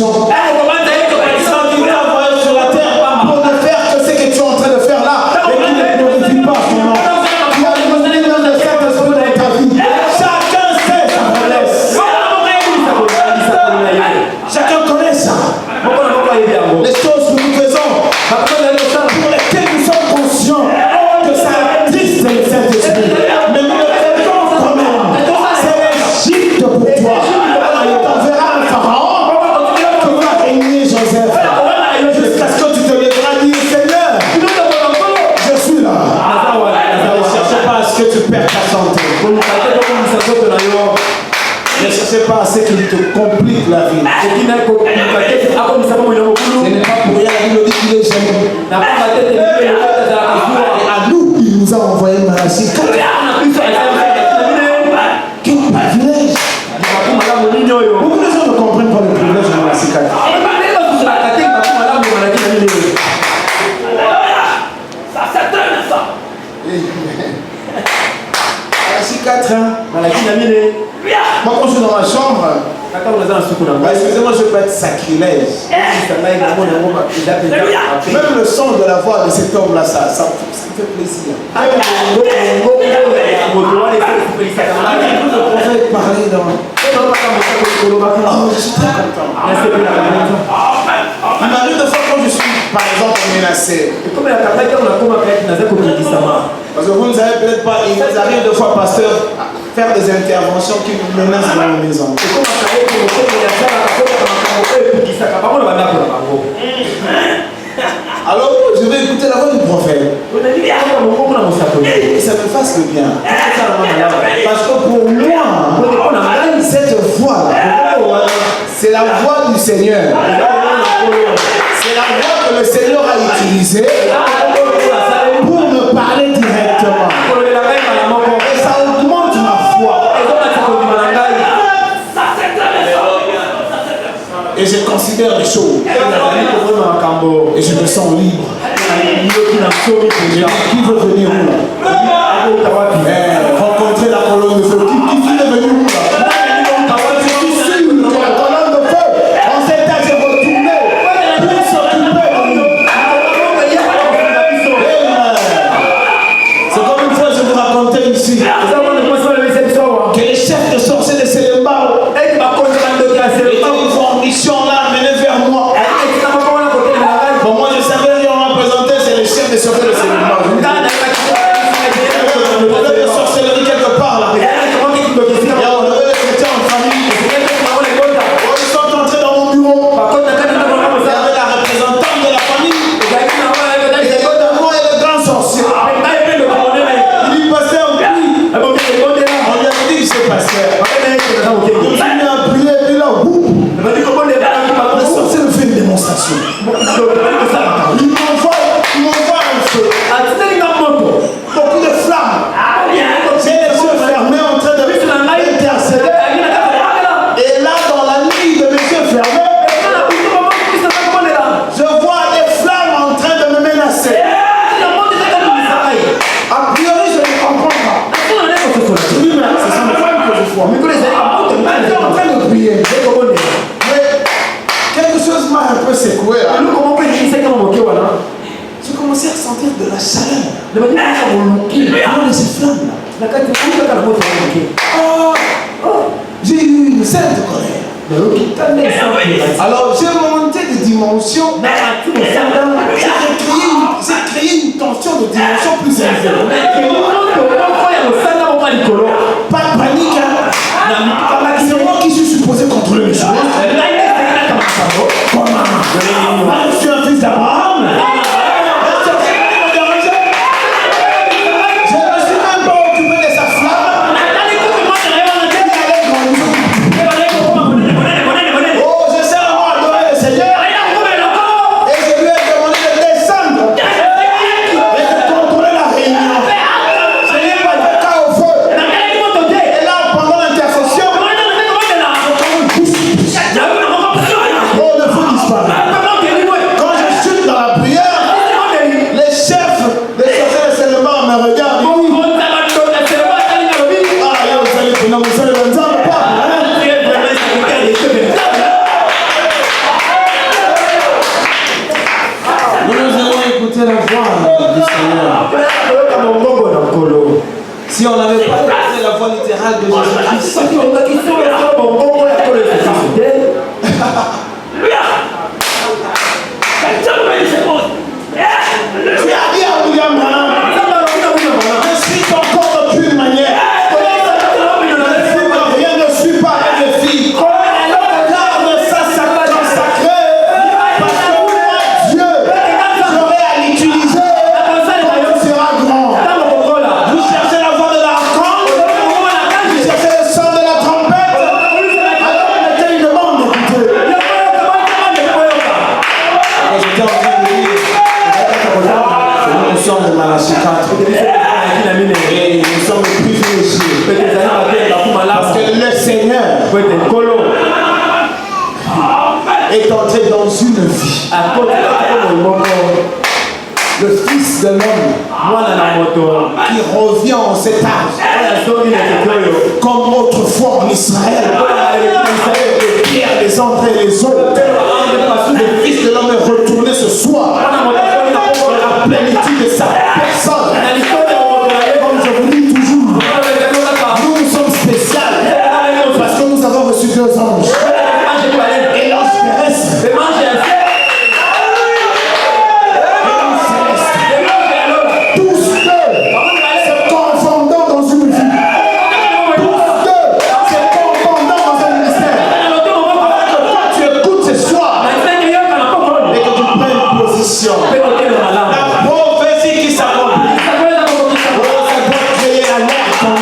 dirigeant. Quand il t'a envoyé sur la terre pour ne faire que ce que tu es en train de faire là et qui ne glorifie pas son nom. Tu as donné dans le Saint-Esprit dans ta vie. Chacun sait sa faiblesse. Chacun connaît ça. Les choses que nous faisons pour lesquelles nous sommes conscients que ça attriste le Saint-Esprit. Mais nous le faisons quand même. C'est l'Égypte pour toi. Il t'enverra un pharaon qui va régner Joseph. Jusqu'à ce que tu te lèveras et dire Seigneur, je suis là. Ne cherchez pas à ce que tu perds ta santé. Ne cherchez pas à ce qui te complique la vie. Ce n'est pas pour rien la Bible dit qu'il est généreux. Et à nous, il nous a envoyé Malachi 4. Quel privilège! Beaucoup de gens ne comprennent pas le privilège de Malachi 4. Malachi 4, moi quand je suis dans ma chambre, excusez-moi, je peux être sacrilège. Même le son de la voix de cet homme-là, ça me fait plaisir. Le prophète parlait dans... Oh, je suis très content. Il m'arrive de fois quand je suis, par exemple, menacé. Parce que vous ne savez peut-être pas, il nous arrive de fois, pasteur, à faire des interventions qui nous menacent dans la maison. Alors, je vais écouter la voix du prophète. Et ça me fasse le bien. Parce que pour moi, cette voix-là, c'est la voix du Seigneur. C'est la voix que le Seigneur a utilisée pour me parler directement. Et ça augmente ma foi. Et je considère les choses. Et je me sens libre. Qui veut venir où là? Rencontrer la colonne de feu. Qui veut venir où là? Je suis sûr que la colonne de feu, en cet âge, est retournée pour s'occuper de nous. C'est comme une fois, je vous racontais ici que les chefs de sorciers de Sélémbao, ils vont en mission là, menés vers moi. Bon, moi je savais rien représenter, c'est les chefs de sorciers de Sélémbao. Le problème de sorcellerie quelque part là. Et on devait les chrétiens en famille. Ils sont entrés dans mon bureau. Il y avait la représentante de la famille. Et moi et le grand sorcier. Il lui passait un prix. On lui a dit qu'il s'est passé. Je me suis mis à prier et puis là, le sorcier me fait une démonstration. Il m'envoie un feu. Beaucoup de flammes. J'ai les yeux fermés en train de intercéder. Et là, dans la nuit de mes yeux fermés, je vois des flammes en train de me menacer. A priori, je ne comprends pas. Je dis, mais ce sont des flammes que je vois. Je suis en train de prier. Mais quelque chose m'a un peu secoué. J'ai commencé à sentir de la chaleur. De ces flammes-là. J'ai eu une sainte colère. Alors j'ai monté de dimension. J'ai créé une tension de dimension plus élevée. Pas de panique. C'est moi qui suis supposé contrôler les choses. Je suis un fils d'Abraham. du Seigneur. Si on n'avait pas écouté la voix littérale de Jésus-Christ, tu as dit à William Branham, je suis ton corps d'aucune manière. Rien ne suit pas les filles. Garde ça sacré. Parce que Dieu, j'aurai à l'utiliser quand il sera grand. Vous cherchez la voix de l'archange, vous cherchez le son de la trompette. Alors mettez une demande d'écouter. J'étais en train de dire, nous sommes de Malachie 4 et nous sommes privilégiés parce que le Seigneur est entré dans une vie. Le Fils de l'homme qui revient en cet âge comme autrefois en Israël, les pierres, les hommes et les autres. Le Fils de l'homme est retourné ce soir la plénitude de sa personne. Comme je vous dis toujours, nous sommes spéciaux parce que nous avons reçu 2 anges. Et l'ange terrestre. Et l'ange céleste. Tous deux se confondant dans une vie. Tous deux se confondant dans un ministère. Quand tu écoutes ce soir et que tu prennes position, la prophétie qui s'accomplit, ça doit créer la mer comme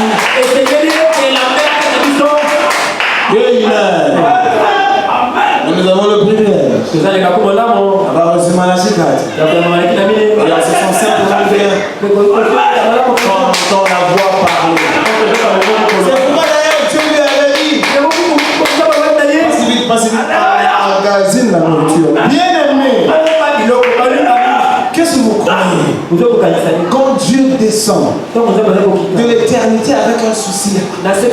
nous avons le privilège. Alors, c'est Malachie 4. Et en ce sens simplement faire quand la voix parler. C'est pourquoi d'ailleurs Dieu lui avait dit. Passe vite, magazine la nourriture. Bien aimé. Qu'est-ce que vous croyez? Quand Dieu descend de l'éternité avec un souci, dans son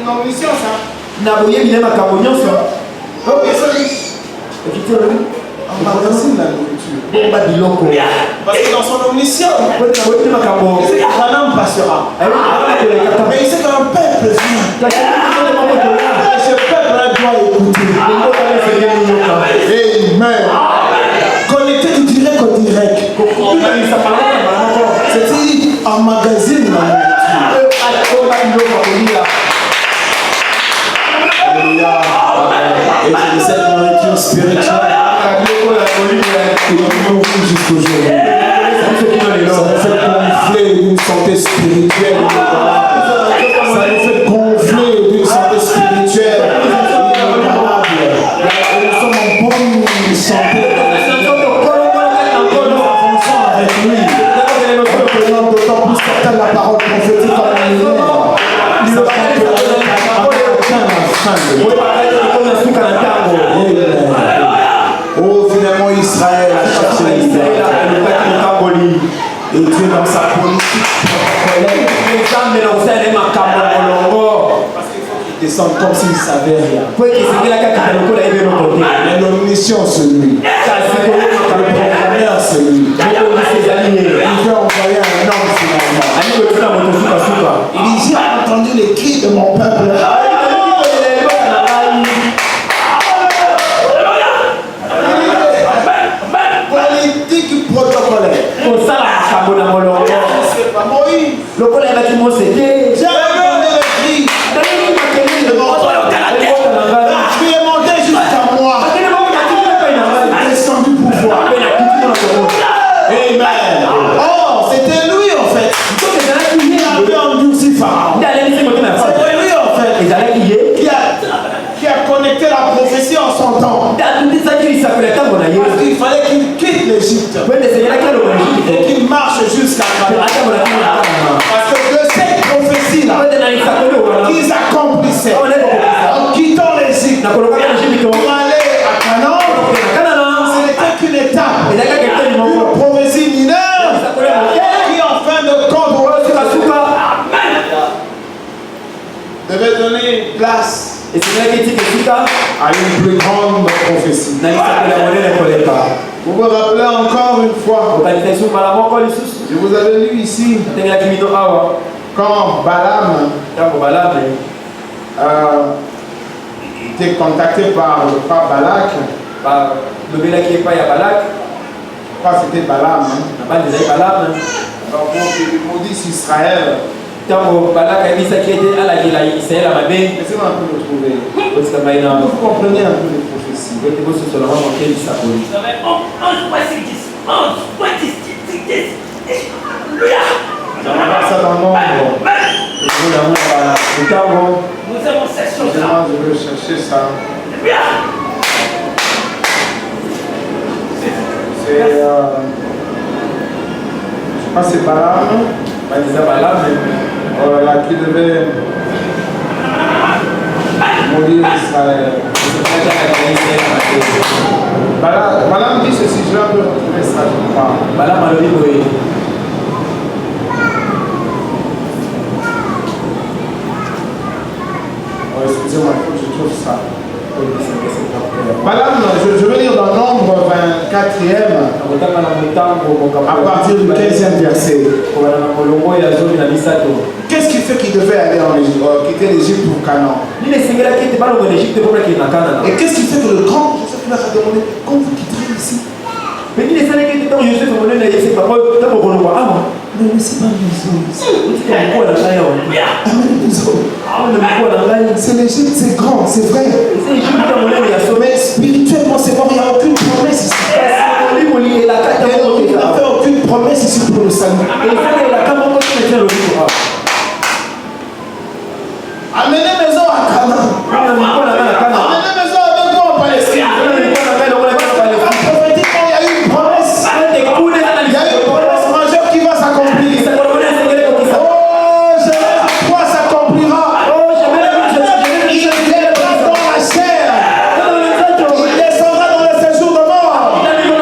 omniscience, emmagasine la nourriture. Parce que dans son omniscience, Branham passera. Mais il sait qu'un peuple vient. Et ce peuple-là doit écouter. Amen. Connecté du direct au direct. C'est-à-dire emmagasine la nourriture. Et c'est cette nourriture spirituelle qui nous nourrit jusqu'aujourd'hui. Ça nous fait gonfler d'une santé spirituelle. Ça nous fait gonfler d'une santé spirituelle. Nous sommes en bonne santé. Nous avançons avec lui. Nous prenons d'autant plus certaine la parole prophétique en lumière. Oh, finalement, Israël a cherché les et Dieu dans sa politique parce qu'il faut qu'il descende comme s'il ne savait rien. Mais l'omniscient, c'est lui. Le programmeur, c'est lui. Il veut envoyer un homme finalement. Il dit, j'ai entendu les cris de mon peuple. Politique protocolaire. C'est pas Moïse. J'ai regardé les cris. Tu es monté jusqu'à moi. Descendu pour voir. Amen. Oh, c'était lui en fait. Il avait endurci Pharaon. C'était lui en fait. Qui a connecté la prophétie en son temps. Il fallait qu'il quitte l'Égypte et qu'il marche jusqu'à Canaan. Parce que de cette prophétie devait donner place à une plus grande prophétie. Vous me rappelez encore une fois, je vous avais lu ici, quand Balaam était contacté par Balak, je crois que c'était Balaam, donc il maudit Israël. Laissez-moi un peu le trouver. Vous comprenez un peu les prophéties. On va voir ça dans le nombre. Je vais chercher ça. C'est je crois que c'est Balaam. Oh là, qui devait mourir Israël. Balaam dit ceci, je vais un peu retrouver ça, je crois. Oh, excusez-moi, il faut que je trouve ça. Balaam, je vais lire dans Nombre 24e, à partir du 15e verset. Qu'est-ce qui fait qu'il devait aller en Égypte, quitter l'Égypte pour Canaan? Et qu'est-ce qui fait que le grand Joseph lui a demandé, quand vous quitterez ici? Ne laissez pas c'est l'Égypte, c'est grand, c'est vrai. Mais spirituellement, c'est bon, il n'y a aucune promesse ici. Il n'a fait aucune promesse ici pour le salut. Amenez maison à Canaan. Amenez maison avec moi en Palestine. Prophétiquement, il y a eu une promesse. Il y a eu une promesse majeure qui va s'accomplir. Oh, je vais à toi s'accomplira. Il viendra dans la chair. Il descendra dans le séjour de mort. Il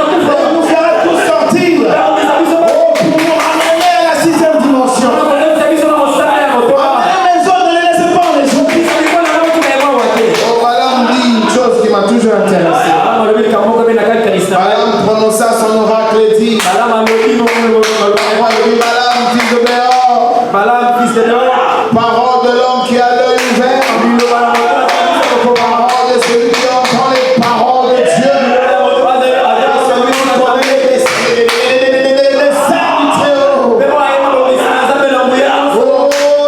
nous fera tous sortir. Oh, pour nous ramener à la 6e dimension. Toujours intéressé. Balaam prononça son oracle et dit, Balaam, fils de Béor, parole de l'homme qui a l'œil ouvert, parole de celui qui entend les paroles de Dieu, celui qui connaît les saints du Très-Haut, oh,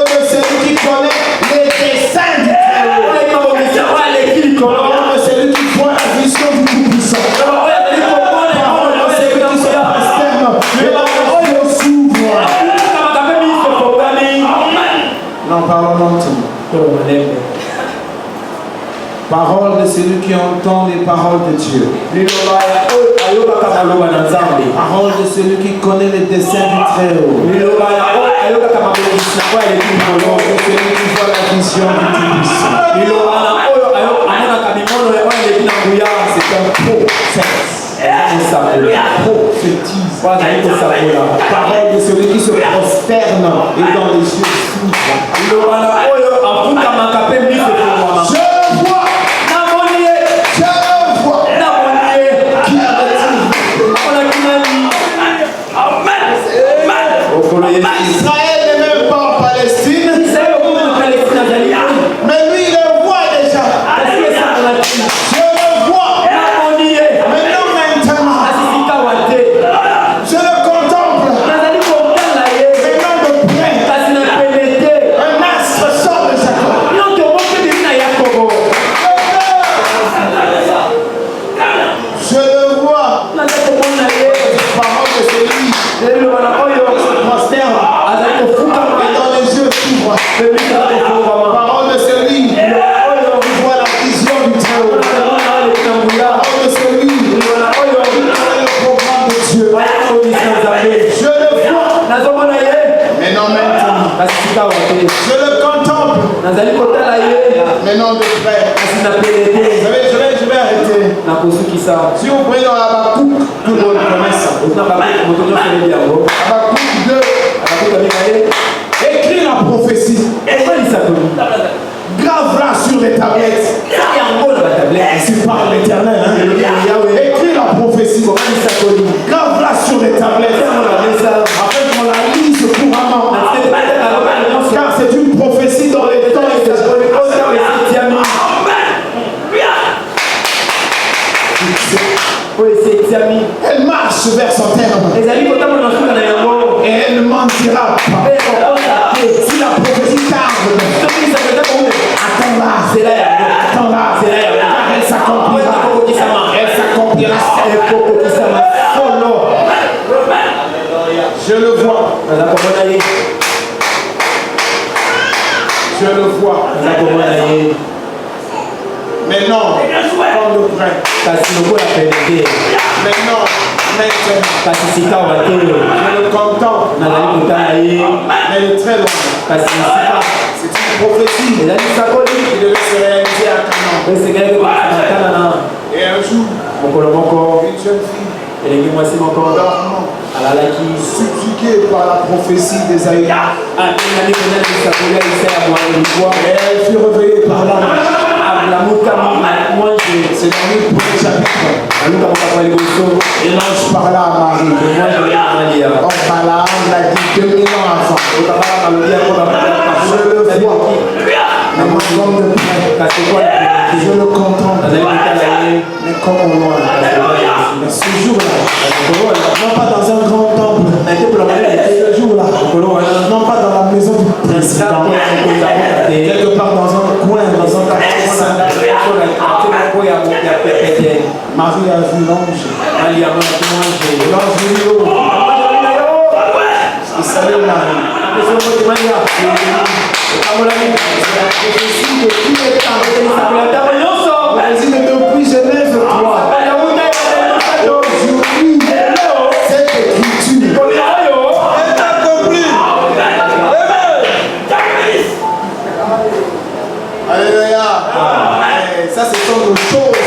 de celui qui connaît les desseins du Très-Haut, de celui qui voit la vision du Tout-Puissant. Parole de celui qui se prosterne et la porte s'ouvre. Non, parlons lentement. Parole de celui qui entend les paroles de Dieu. Parole de celui qui connaît les desseins du Très-Haut. Parole de celui qui voit la vision du Tout-Puissant. C'est un prophète. Prophétise. Parole de celui qui se prosterne et dans les yeux s'ouvrent. Israël n'est même pas en Palestine, mais lui il le voit déjà. Je le vois. Mais non maintenant. Je le contemple. Mais non de près. Un astre sort de Jacob. Je le vois. Parole de celui qui se prosterne et dans les yeux s'ouvrent. Parole de celui qui voit la vision du Très-Haut. Parole de celui qui connaît le programme de Dieu. Je le vois. Mais non maintenant. Je le contemple. Mais non de près. Je vais arrêter. Si vous prenez dans Habakkuk, tout le monde connaît ça. Habakkuk 2. Écris la prophétie. dira pas. Si la prophétie tarde, attends-la. Elle s'accomplira. Elle s'accomplira. Oh non. Je le vois. Je le vois. Mais non, comme le prêtre. Mais non, maintenant. Je le contemple. Mais il est très loin. C'est une prophétie. Il devait se réaliser à Canaan. Et un jour, une jeune fille, dormant, suppliquée par la prophétie d'Ésaïe. Elle fut réveillée par l'ange. C'est dans le premier chapitre. Et l'ange parla à Marie. Or Balaam l'a dit 2000 ans avant. Je le vois. Mais moi, comme de près, je le contemple. Mais comme au loin. Mais ce jour-là, non pas dans un grand temple, ce jour-là, non pas dans la maison du président, quelque part dans un coin, dans un quartier. Marie a vu l'ange. L'ange lui dit, oh, salut Marie. C'est la prophétie de tous les temps. Mais depuis Genèse 3, aujourd'hui, cette écriture est accomplie. Alléluia. Ça, ce sont nos choses.